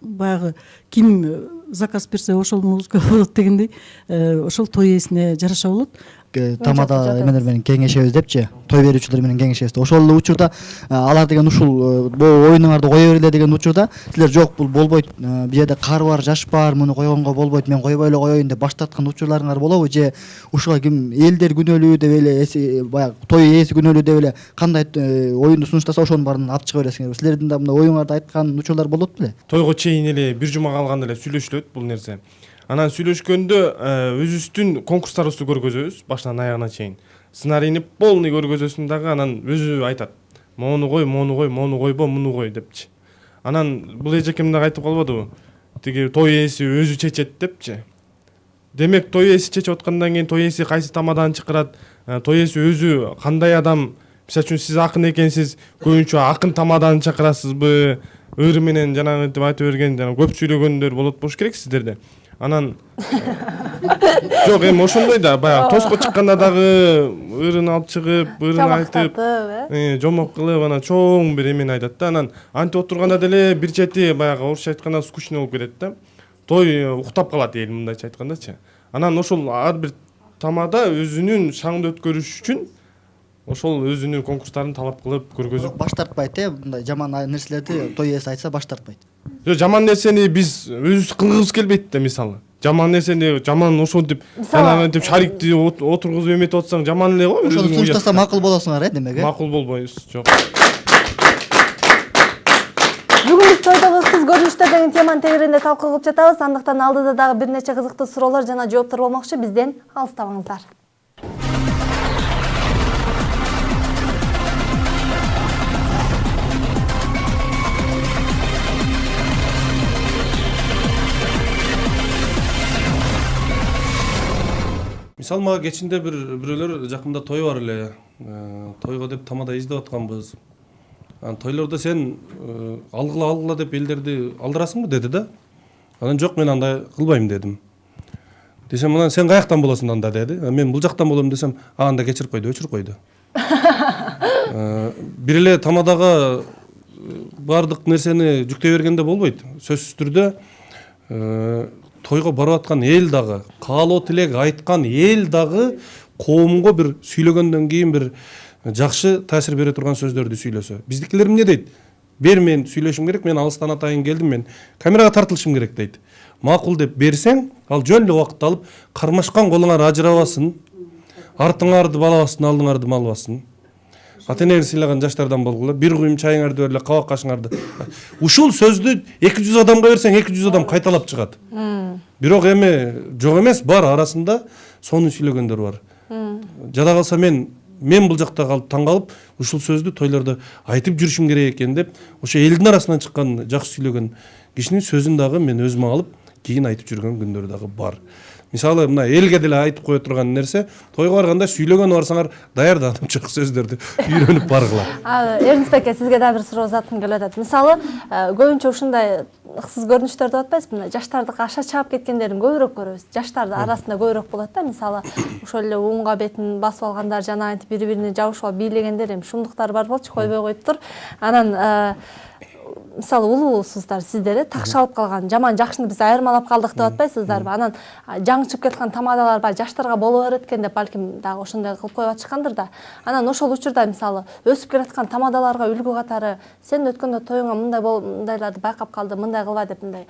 баягы ким заказ берсе ошол музыка болот дегендей, ошол той ээсине жараша болот. Тамада эмелер менен кеңешебиз депчи, той берүүчүлөр менен кеңешебиз. Ошол эле учурда алар деген ушул оюнуңарды кое бергиле деген учурда силер жок бул болбойт, бул жерде кар бар, жаш бар, муну койгонго болбойт, мен койбой эле коеюн деп баш тарткан учурларыңар болобу? Же ушуга ким элдер күнөөлүү деп эле, баягы той ээси күнөөлүү деп эле кандай оюнду сунуштаса ошонун баарын алып чыга бересиңерби? Силердин да мындай оюңарды айткан учурлар болот беле? Тойго чейин эле бир жума калганда эле сүйлөшүлөт бул нерсе. Анан сүйлөшкөндө өзүбүздүн конкурстарыбызды көргөзөбүз башынан аягына чейин. Сценарийни полный көргөзөсүн дагы анан өзү айтат. Мону кой, мону кой, мону койбо, муну кой депчи. Анан бул эжекем дагы айтып калбадыбы? Тиги той ээси өзү чечет депчи. Демек той ээси чечип аткандан кийин той ээси кайсы тамадан чакырат, той ээси өзү кандай адам, мисалы үчүн сиз акын экенсиз, көбүнчө акын тамадан чакырасызбы? Ыр менен жанагы деп айтып берген жана көп сүйлөгөндөр болот болуш керек сиздерде. Анан жок эми ошондой да баягы тоско чыкканда дагы ырын алып чыгып, ырын айтып, жомок кылып анан чоң бир эмени айтат да. Анан антип отурганда деле бир чети баягы орусча айтканда скучно болуп кетет да. Той уктап калат эл мындайча айткандачы. Анан ошол ар бир тамада өзүнүн шаңды өткөрүш үчүн ошол өзүнүн конкурстарын талап кылып көргөзүп Баш тартпайт, мындай жаман нерселерди той ээси айтса баш тартпайт. Жок, жаман нерсени биз өзүбүз кылгыбыз келбейт да, мисалы. Жаман нерсени жаман ошентип жанагынтип шарикти отургузуп эметип атсаң жаман эле го. Ошону сунуштаса макул болосуңар, демек. Макул болбойбуз, жок. Бүгүн биз тойдогу ыксыз көрүнүштөр деген теманын тегерегинде талкуу кылып жатабыз. Андыктан алдыда дагы бир нече кызыктуу суроолор жана жооптор болмокчу. Бизден алыстабаңыздар. Мисалы мага кечинде бирөөлөр жакында той бар эле. Тойго деп тамада издеп атканбыз. Анан тойлордо сен алгыла деп элдерди алдырасыңбы деди да. Анан жок, мен андай кылбайм дедим. Десем, анан сен каяктан болосуң анда деди. Мен бул жактан болом десем, анда кечирип койду, өчүрүп койду. Бир эле тамадага бардык нерсени жүктөй бергенде болбойт. Сөзсүз түрдө тойго барып аткан эл дагы, каалоо тилек айткан эл дагы коомго бир сүйлөгөндөн кийин бир жакшы таасир бере турган сөздөрдү сүйлөсө. Биздикилер эмне дейт? Бер, мен сүйлөшүм керек, мен алыстан атайын келдим, мен камерага тартылышым керек дейт. Макул деп берсең, ал жөн эле убакыт алып, кармашкан колуңар ажырабасын, артыңарды балабасын, алдыңарды малбасын. Ата-энеңер сыйлаган жаштардан болгула, бир куюм чайыңарды берле, кабак кашыңарды. Ушул сөздү 200 адамга берсең, 200 адам кайталап чыгат. Бирок эми жок эмес, бар арасында сону сүйлөгөндөр бар. Жада калса мен бул жакта калып таң калып, ушул сөздү тойлордо айтып жүрүшүм керек экен деп, ошо элдин арасынан чыккан жакшы сүйлөгөн кишинин сөзүн дагы мен өзүмө алып, кийин айтып жүргөн күндөр дагы бар. Мисалы, мына элге деле айтып кое турган нерсе, тойго барганда сүйлөгөнү барсаңар, даярданып чык сөздөрдү үйрөнүп баргыла. Эрнис Беке, сизге да бир суроо узаткым келип атат. Мисалы, көбүнчө ушундай ыксыз көрүнүштөрдү деп атпайсызбы? Жаштарды аша чаап кеткендерин көбүрөөк көрөбүз. Жаштарды арасында көбүрөөк болот да. Мисалы, ошол эле уунга бетин басып алгандар, жана антип бири-бирине жабышууга бийлегендер, эми шумдуктар бар болчу, койбой коюптур. Анан мисалы улуусуздар сиздер такшалып калган жаман жакшыны биз айырмалап калдык деп атпайсыздарбы? Анан жаңычып кеткен тамадалар бар, жаштарга боло берет экен деп балким дагы ошондой кылып коюп атышкандыр да. Анан ошол учурда мисалы өсүп келаткан тамадаларга үлгү катары сен өткөндө тоюңа мындайларды байкап калдым, мындай кылба деп мындай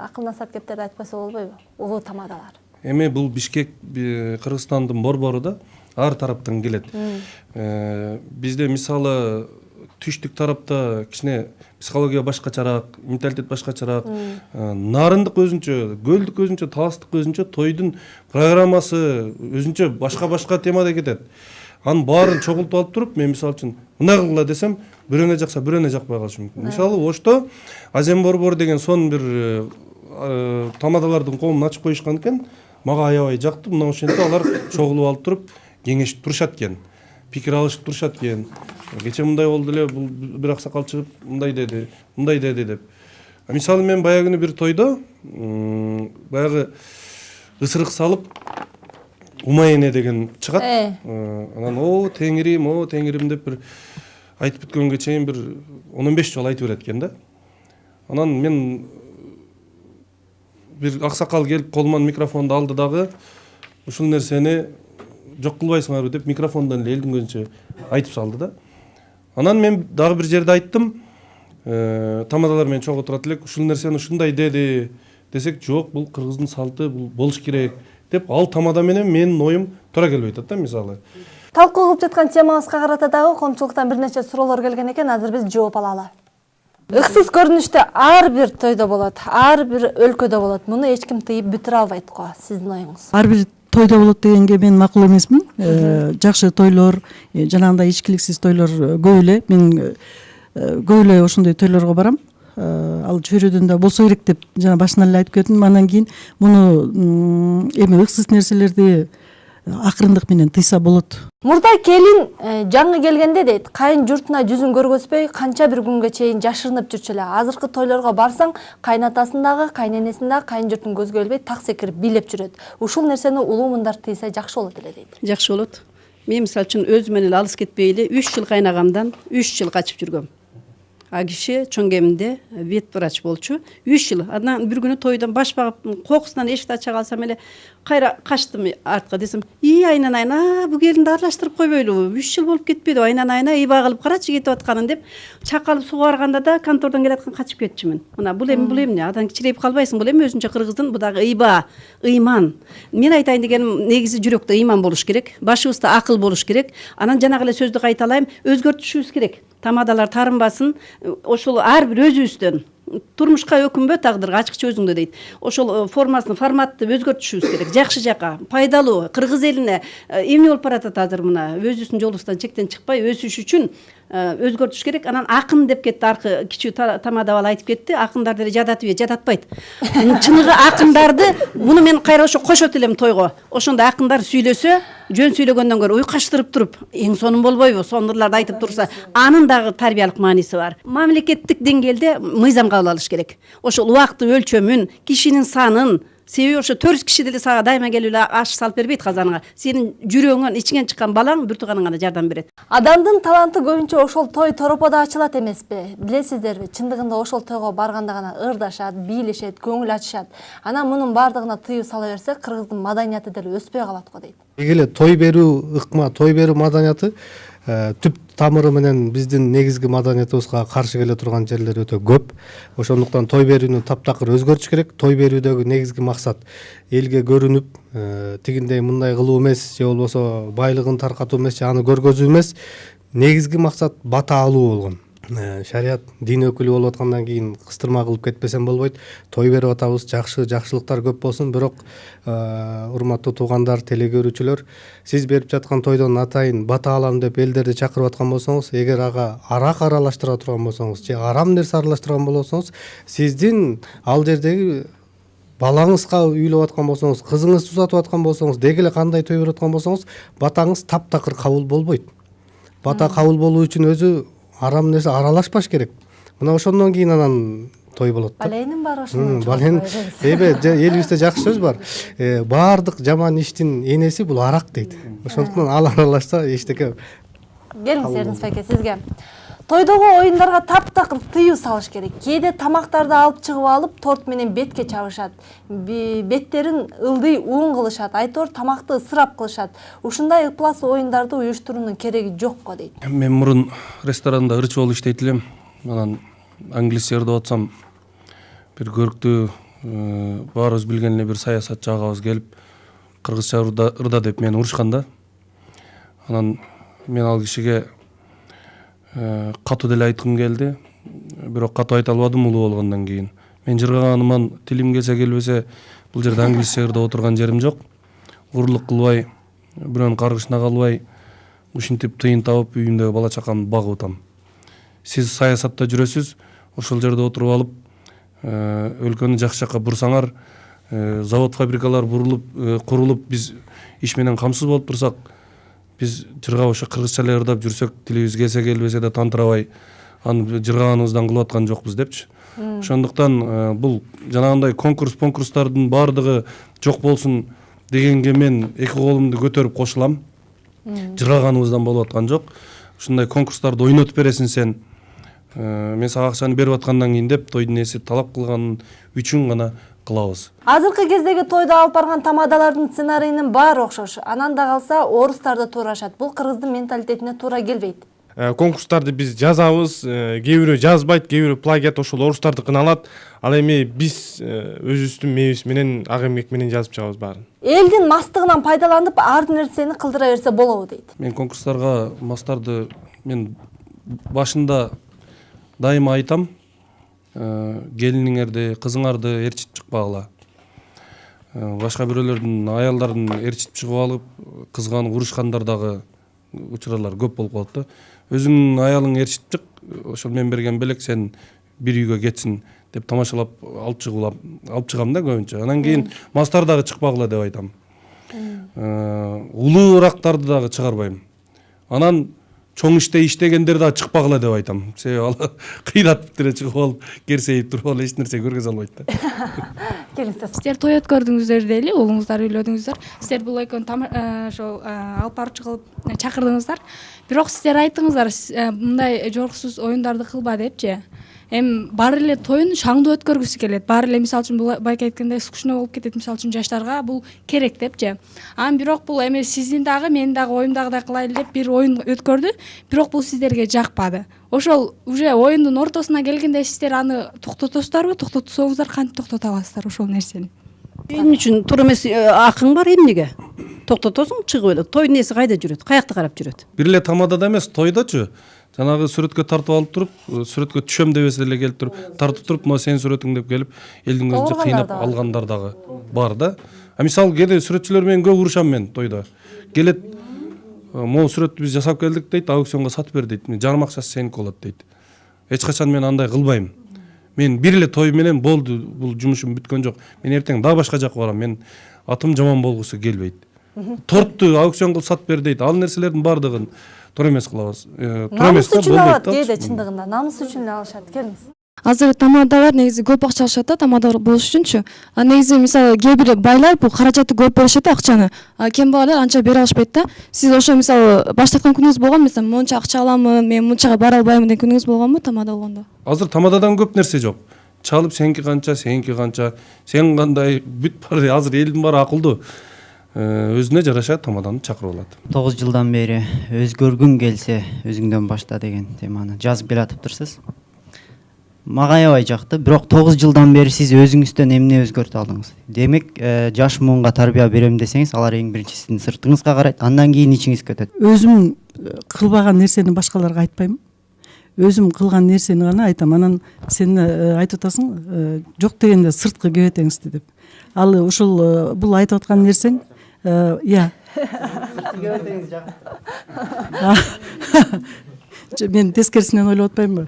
акыл насаат кептерди айтпаса болбойбу? Улуу тамадалар. Эми бул Бишкек Кыргызстандын борбору да ар тараптан келет. Бизде мисалы түштүк тарапта кичине психология башкачараак, менталитет башкачараак, нарындык өзүнчө, көлдүк өзүнчө, таластык өзүнчө, тойдун программасы өзүнчө башка темада кетет. Анын баарын чогултуп алып туруп, мен мисалы үчүн мындай кылгыла десем, бирөөнө жакса, бирөөнө жакпай калышы мүмкүн. Мисалы, Ошто Азем борбор деген сонун бир тамадалардын коомун ачып коюшкан экен. Мага аябай жакты. Мына ошентип алар чогулуп алып туруп, кеңешип турушат экен. Пикир алышып турушат экен. Кече мындай болду эле, бул бир аксакал чыгып мындай деди деп. Мисалы мен баягы күнү бир тойдо баягы ысырык салып Умайне деген чыгат. Анан теңирим деп бир айтып бүткөнгө чейин бир 15 жолу айтып берет экен да. Анан мен бир аксакал келип колуман микрофонду алды дагы ушул нерсени жок кылбайсыңарбы деп микрофондон эле элдин көзүнчө айтып салды да. Анан мен дагы бир жерде айттым, тамадалар менен чогуу турат элек, ушул нерсени ушундай деди десек, жок, бул кыргыздын салты, бул болуш керек деп, ал тамада менен менин оюм туура келбей атат да, мисалы. Талкуу кылып жаткан темабызга карата дагы коомчулуктан бир нече суроолор келген экен, азыр биз жооп алалы. Ыксыз көрүнүштө ар бир тойдо болот, ар бир өлкөдө болот. Муну эч ким тыйып бүтүрө албайт го, сиздин оюңуз. Ар бир тойдо болот дегенге мен макул эмесмин. Жакшы тойлор, жанагындай ичкиликсиз тойлор көп эле. Мен көп эле ошондой тойлорго барам. Ал чөйрөдөн да болсо керек деп жана башынан эле айтып кеттим. Андан кийин муну эми ыксыз нерселерди акырындык менен тыйса болот. Мурда келин жаңы келгенде дейт, кайын журтуна жүзүн көргөзбөй канча бир күнгө чейин жашырынып жүрчү эле. Азыркы тойлорго барсаң, кайнатасындагы, кайненесиндагы кайын журтун көзгө илбей так секирип бийлеп жүрөт. Ушул нерсени улуу мындар тыйса жакшы болот эле дейт. Жакшы болот. Мен мисалы үчүн өзүм менен алыс кетпей эле 3 жыл кайнагамдан 3 жыл качып жүргөм. А киши чоң кеминде вет врач болчу 3 жыл. Андан бир күнү тойдон баш багып, кокусунан эшикти ача калсам эле кайра качтым артка десем, айнанайна, бу келинди аралаштырып койбойлубу? 3 жыл болуп кетпеди, айнанайна, ыйба кылып карачы кетип атканын деп, чакалып сугарганда да контордон келаткан качып кетчүмүн. Мына бул эми адан кичирейип калбайсың, бул эми өзүнчө кыргыздын бу дагы ыйба, ыйман. Мен айтайын дегеним, негизи жүрөктө ыйман болуш керек, башыбызда акыл болуш керек. Анан жанагы эле сөздү кайталайм, өзгөртүшүбүз керек. Тамадалар тарынбасын, ошол ар бир өзүбүздөн. Турмушка өкүнбө, тагдырга ачыкча өзүңдө дейт. Ошол форматты өзгөртүшүбүз керек. Жакшы жака, пайдалуу, кыргыз элине эмне болуп баратат азыр мына, өзүбүздүн жолубуздан чектен чыкпай өсүш үчүн өзгөртүш керек. Анан акын деп кетти, аркы кичүү тамада бала айтып кетти, акындар деле жадатпайт. Чыныгы акындарды, муну мен кайра ошо кошот элем тойго. Ошондо акындар сүйлөсө, жөн сүйлөгөндөн көрө уйкаштырып туруп, эң сонун болбойбу, сондурларды айтып турса, анын дагы тарбиялык мааниси бар. Мамлекеттик деңгээлде мыйзам кабыл алыш керек. Ошол убакты өлчөмүн, кишинин санын, себеби ошо 4 киши деле сага дайыма келип эле аш салып бербейт казаныңа. Сенин жүрөгүңөн ичиңен чыккан балаң бир тууганың гана жардам берет. Адамдын таланты көбүнчө ошол той тороподо ачылат эмеспи? Билесиздерби, чындыгында ошол тойго барганда гана ырдашат, бийлешет, көңүл ачышат. Анан мунун бардыгына тыюу сала берсе, кыргыздын маданияты деле өспөй калат го дейт. Эле той берүү ыкма, той берүү маданияты түп тамыры менен биздин негизги маданиятыбызга каршы келе турган жерлер өтө көп. Ошондуктан той берүүнү таптакыр өзгөртүш керек. Той берүүдөгү негизги максат элге көрүнүп, тигиндей мындай кылуу эмес, же болбосо байлыгын таркатуу эмес, же аны көргөзүү эмес. Негизги максат бата алуу болгон. Шарият дин өкүлү болуп аткандан кийин кыстырма кылып кетпесем болбойт. Той берип атабыз, жакшылыктар көп болсун, бирок урматтуу туугандар, телекөрүүчүлөр, сиз берип жаткан тойдон атайын бата алам деп элдерди чакырып аткан болсоңуз, эгер ага арак аралаштыра турган болсоңуз, же арам нерсе аралаштырган болсоңуз, сиздин ал жердеги балаңызга үйлөп аткан болсоңуз, кызыңызды узатып аткан болсоңуз, деги эле кандай той берип аткан болсоңуз, батаңыз таптакыр кабыл болбойт. Бата кабыл болуу үчүн өзү арам нерсе аралашпаш керек. Мына ошондон кийин анан той болот да. Баленин бар ошондон. Бален, элибизде жакшы сөз бар. Баардык жаман иштин энеси бул арак дейт. Ошондуктан ал аралашса эчтеке. Келиңиз Эрдинс байке, сизге. Тойдогу оюндарга таптакыр тыюу салыш керек. Кээде тамактарды алып чыгып алып торт менен бетке чабышат. Беттерин ылдый уун кылышат. Айтор тамакты ысырап кылышат. Ушундай ыплас оюндарды уюштуруунун кереги жок го дейт. Мен мурун ресторанда ырчы болуп иштейт элем. Анан англис жерде отсам бир көрктүү баарыбыз билген эле бир саясатчы агабыз келип кыргызча ырда деп мени урушкан да. Анан мен ал кишиге катуу деле айткым келди. Бирок катуу айта албадым улуу болгондон кийин. Мен жыргаганыман тилим келсе келбесе бул жерде англис жерде отурган жерим жок. Урлук кылбай, бирөөнүн каргышына калбай, ушинтип тыйын табып үйүмдөгү бала чакамды багып атам. Сиз саясатта жүрөсүз, ошол жерде отуруп алып, өлкөнү жакшы жакка бурсаңар, завод фабрикалар курулуп, биз иш менен камсыз болуп турсак, биз жыргап ошо кыргызча эле ырдап жүрсөк, тилибиз келсе келбесе да тантырабай, аны жыргаганыбыздан кылып аткан жокпуз депчи. Ошондуктан бул жанагындай конкурстардын баардыгы жок болсун дегенге мен эки колумду көтөрүп кошулам. Жыргаганыбыздан болуп аткан жок. Ушундай конкурстарды ойнотуп бересиң сен. Мен сага акчаны берип аткандан кийин деп тойдун ээси талап кылган үчүн гана кылабыз. Азыркы кездеги тойдо алып барган тамадалардын сценарийинин баары окшош. Анан да калса орустарды туурашат. Бул кыргыздын менталитетине туура келбейт. Конкурстарды биз жазабыз, кээ бирөө жазбайт, кээ бирөө плагиат ошол орустардыкын алат. Ал эми биз өзүбүздүн мээбиз менен, ак эмгек менен жазып чыгабыз баарын. Элдин мастыгынан пайдаланып, ар нерсени кылдыра берсе болобу дейт. Мен конкурстарга мастарды мен башында дайыма айтам, келиниңерди, кызыңарды ээрчитип чыкпагыла. Башка бирөөлөрдүн аялдарын ээрчитип чыгып алып, кызганып урушкандар дагы учурлар көп болуп калат да. Өзүңдүн аялың ээрчитип чык, ошол мен берген белек сен бир үйгө кетсин деп тамашалап алып чыгам да көбүнчө. Анан кийин мастар дагы чыкпагыла деп айтам. Улуурактарды дагы чыгарбайм. Анан чоң иштегендер дагы чыкпагыла деп айтам. Себеби ал кыйратып деле чыгып алып, керсейип туруп алып эч нерсе көргөзө албайт да. Сиздер той өткөрдүңүздөр дейли, уулуңуздар үйлөдүңүздөр. Сиздер бул экөөнү ошол алып барчы кылып чакырдыңыздар. Бирок сиздер айттыңыздар, мындай жоруксуз оюндарды кылба депчи. Эми баары эле тоюн шаңдуу өткөргүсү келет. Баары эле мисалы үчүн бул байке айткандай скучно болуп кетет, мисалы үчүн жаштарга бул керек депчи. Анан бирок бул эми сиздин дагы, менин дагы оюмдагыдай кылайлы деп бир оюн өткөрдү. Бирок бул сиздерге жакпады. Ошол уже оюндун ортосуна келгенде сиздер аны токтотосуздарбы? Токтотсоңуздар кантип токтото аласыздар ошол нерсени? Эмне үчүн туура эмес акың бар эмнеге? Токтотосуң, чыгып эле. Тойдун ээси кайда жүрөт? Каякта карап жүрөт? Бир эле тамадада эмес, тойдочу. Жанагы сүрөткө тартып алып туруп, сүрөткө түшөм дебесе эле келип туруп, тартып туруп, "Мына сенин сүрөтүң" деп келип, элдин көзүнчө кыйнап алгандар дагы бар да. Мисалы кээде сүрөтчүлөр менен көп урушам мен тойдо. Келет, "Могу сүрөттү биз жасап келдик" дейт, "Аукционго сатып бер" дейт. Жарым акчасы сеники болот дейт. Эч качан мен андай кылбайм. Мен бир эле той менен болду, бул жумушум бүткөн жок. Мен эртең дагы башка жакка барам. Мен атым жаман болгусу келбейт. Тортту аукцион кылып сатып бер дейт. Ал нерселердин баардыгын туура эмес кылабыз. Намыс үчүн алат кээде чындыгында. Намыс үчүн эле алышат. Келиңиз. Азыр тамадалар негизи көп акча алышат да, тамада болуш үчүнчү. Негизи мисалы кээ бир байлар бул каражатты көп беришет да акчаны. Кем балдар анча бере алышпайт да. Сиз ошо мисалы баштаткан күнүңүз болгон, мисалы монча акча аламын, мен мынчага бара албайм деген күнүңүз болгонбу тамада болгондо? Азыр тамададан көп нерсе жок. Чалып сеники канча, сен кандай бүт бар. Азыр элдин баары акылдуу. Өзүнө жараша тамаданы чакырып алат. 9 жылдан бери өзгөргүң келсе өзүңдөн башта деген теманы жазып келатыптырсыз. Мага аябай жакты, бирок 9 жылдан бери сиз өзүңүздөн эмне өзгөртүп алдыңыз? Демек, жаш муунга тарбия берем десеңиз, алар эң биринчи сиздин сыртыңызга карайт, андан кийин ичиңизге өтөт. Өзүм кылбаган нерсени башкаларга айтпайм. Өзүм кылган нерсени гана айтам. Анан сен айтып атасың, жок дегенде сырткы кебетеңизди деп. Ал ушул бул айтып аткан нерсең, я. Мен тескерисинен ойлоп атпаймынбы?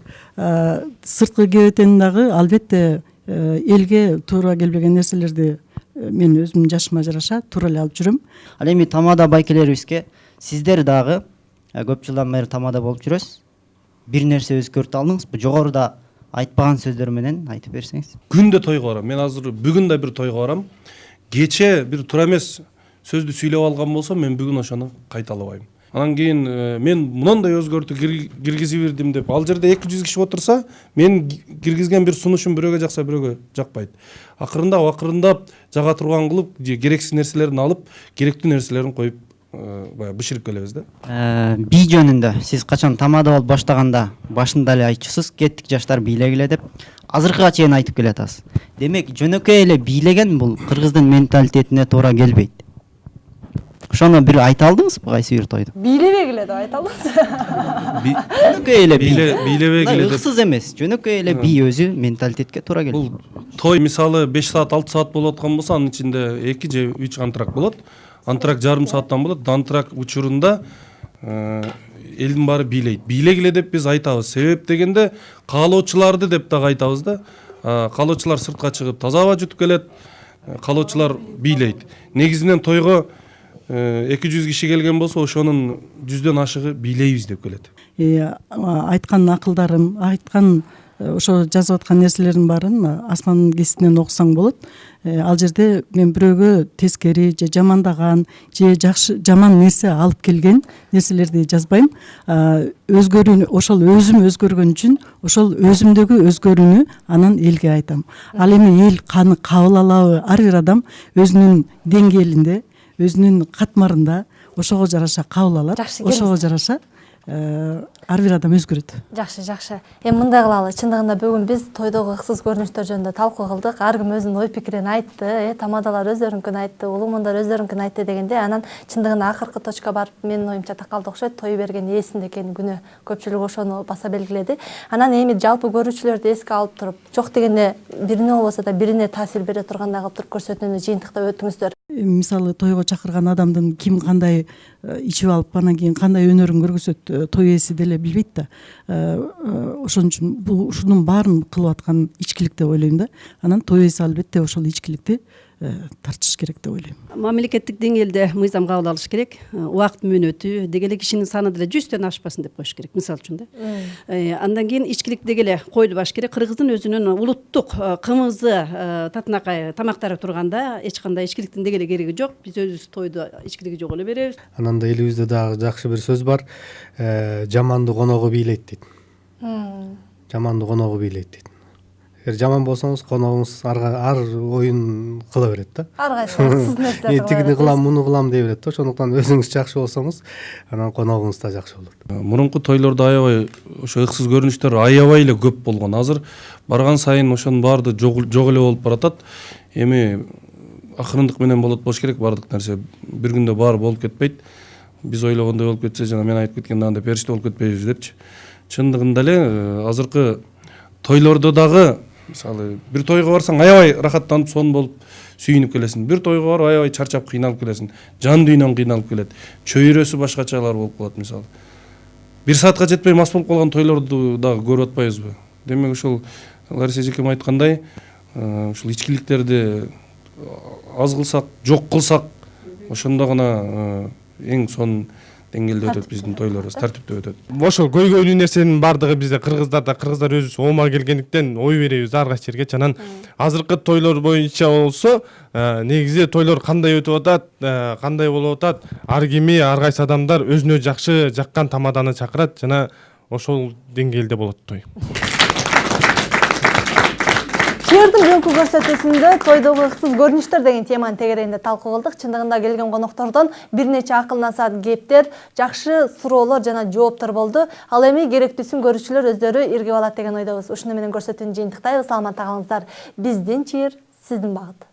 Сырткы кебетени дагы албетте элге туура келбеген нерселерди мен өзүмдүн жашыма жараша туура эле алып жүрөм. Ал эми тамада байкелерибизге сиздер дагы көп жылдан бери тамада болуп жүрөсүз. Бир нерсе өзгөртүп алдыңызбы? Жогоруда айтпаган сөздөр менен айтып берсеңиз. Күндө тойго барам. Мен азыр бүгүн да бир тойго барам. Кече бир туура эмес сөздү сүйлөп алган болсом, мен бүгүн ошону кайталабайм. Анан кийин мен мындай өзгөртүү киргизе бирдим деп, ал жерде 200 киши отурса, мен киргизген бир сунушум бирөөгө жакса, бирөөгө жакпайт. Акырындап жага турган кылып, керексиз нерселерин алып, керектүү нерселерин коюп баягы бышырып келебиз да. Би жөнүндө сиз качан тамада болуп баштаганда башында эле айтчусуз, кеттик жаштар бийлегиле деп. Азыркыга чейин айтып келатасыз. Демек, жөнөкөй эле бийлеген бул кыргыздын менталитетине туура келбейт. Ошону бир айта алдыңызбы кайсы бир тойдо? Бийлебегиле деп айта аласыз. Жөнөкөй эле бийлебегиле деп. Ыксыз эмес. Жөнөкөй эле би өзү менталитетке туура келбейт. Бул той мисалы 5 саат, 6 саат болуп аткан болсо, анын ичинде 2 же 3 антракт болот. Антракт жарым сааттан болот. Антракт учурунда элдин баары бийлейт. Бийлегиле деп биз айтабыз. Себеп дегенде каалоочуларды деп дагы айтабыз да. Каалоочулар сыртка чыгып таза аба жутуп келет. Каалоочулар бийлейт. Негизинен тойго 200 киши келген болсо, ошонун 100дөн ашыгы бийлейбиз деп келет. Айткан акылдарым, айткан ошо жазып аткан нерселердин баарын асмандын кесинен окусаң болот. Ал жерде мен бирөөгө тескери же жамандаган же жаман нерсе алып келген нерселерди жазбайм. Өзгөрүүнү, ошол өзүм өзгөргөн үчүн ошол өзүмдөгү өзгөрүүнү анан элге айтам. Ал эми эл каны кабыл алабы? Ар бир адам өзүнүн деңгээлинде, өзүнүн катмарында ошого жараша кабыл алат. Ошого жараша ар бир адам өзгөрөт. Жакшы. Эми мындай кылалы. Чындыгында бүгүн биз тойдогу ыксыз көрүнүштөр жөнүндө талкуу кылдык. Ар ким өзүнүн ой пикирин айтты, тамадалар өздөрүнкүн айтты, улумундар өздөрүнкүн айтты дегенде, анан чындыгында акыркы точка барып, менин оюмча такалды окшойт. Той берген ээсинде экен күнөө. Көпчүлүк ошону баса белгиледи. Анан эми жалпы көрүүчүлөрдү эске алып туруп, жок дегенде бирине болбосо да бирине таасир бере тургандай кылып туруп көрсөтүүнү жыйынтыктап өттүңүздөр. Мисалы тойго чакырган адамдын ким кандай ичип алып, анан кийин кандай өнөрүн көргөзөт, той ээси деле билбейт да. Ошон үчүн бул ушунун баарын кылып аткан ичкилик деп ойлойм да. Анан той ээси албетте ошол ичкиликти тартыш керек деп ойлойм. Мамлекеттик деңгээлде мыйзам кабыл алыш керек. Убакыт мөөнөтү дегеле кишинин саны деле 100дөн ашпасын деп коюш керек, мисалы үчүн да. Андан кийин ичкилик дегеле коюлбаш керек. Кыргыздын өзүнүн улуттук кымызы, татынакай тамактары турганда эч кандай ичкиликтин дегеле кереги жок. Биз өзүбүз тойду ичкилиги жок эле беребиз. Анан да элибизде дагы жакшы бир сөз бар. Жаманды коногу бийлейт дейт. Жаманды коногу бийлейт дейт. Эгер жаман болсоңуз, коногуңуз ар оюн кыла берет да. Ар кайсы ыксыз нерсе. Мен тигини кылам, муну кылам дей берет да. Ошондуктан өзүңүз жакшы болсоңуз, анан коногуңуз да жакшы болот. Мурунку тойлордо аябай ошо ыксыз көрүнүштөр аябай эле көп болгон. Азыр барган сайын ошонун баарды жок эле болуп баратат. Эми акырындык менен болот болуш керек баардык нерсе. Бир күндө баары болуп кетпейт. Биз ойлогондой болуп кетсе, жана мен айтып кеткендей андай периште болуп кетпейбиз депчи. Чындыгында эле азыркы тойлордо дагы мисалы бир тойго барсаң аябай рахаттанып сон болуп сүйүнүп келесиң. Бир тойго барып аябай чарчап кыйналып келесиң. Жан дүйнөң кыйналып келет. Чөйрөсү башкачалар болуп калат мисалы. 1 саатка жетпей мас болуп калган тойлорду дагы көрүп атпайбызбы? Демек ошол Лариса эжекем айткандай, ушул ичкиликтерди аз кылсак, жок кылсак, ошондо гана эң сонун деңгээлде өтөт биздин тойлорубуз, тартиптүү өтөт. Ошол көйгөйлүү нерсенин баардыгы бизде кыргыздар өзүбүз оома келгендиктен ой беребиз ар кайсы жерге. Анан азыркы тойлор боюнча болсо, негизи тойлор кандай өтүп атат, кандай болуп атат, ар кими, ар кайсы адамдар өзүнө жакшы жаккан тамаданы чакырат жана ошол деңгээлде болот той. Чыйырдын бүгүнкү көрсөтүүсүндө тойдогу ыксыз көрүнүштөр деген теманын тегерегинде талкуу кылдык. Чындыгында келген коноктордон бир нече акыл насаат кептер, жакшы суроолор жана жооптор болду. Ал эми керектүүсүн көрүүчүлөр өздөрү иргип алат деген ойдобуз. Ушуну менен көрсөтүүнү жыйынтыктайбыз. Саламатта калыңыздар. Биздин чыйыр, сиздин багыт.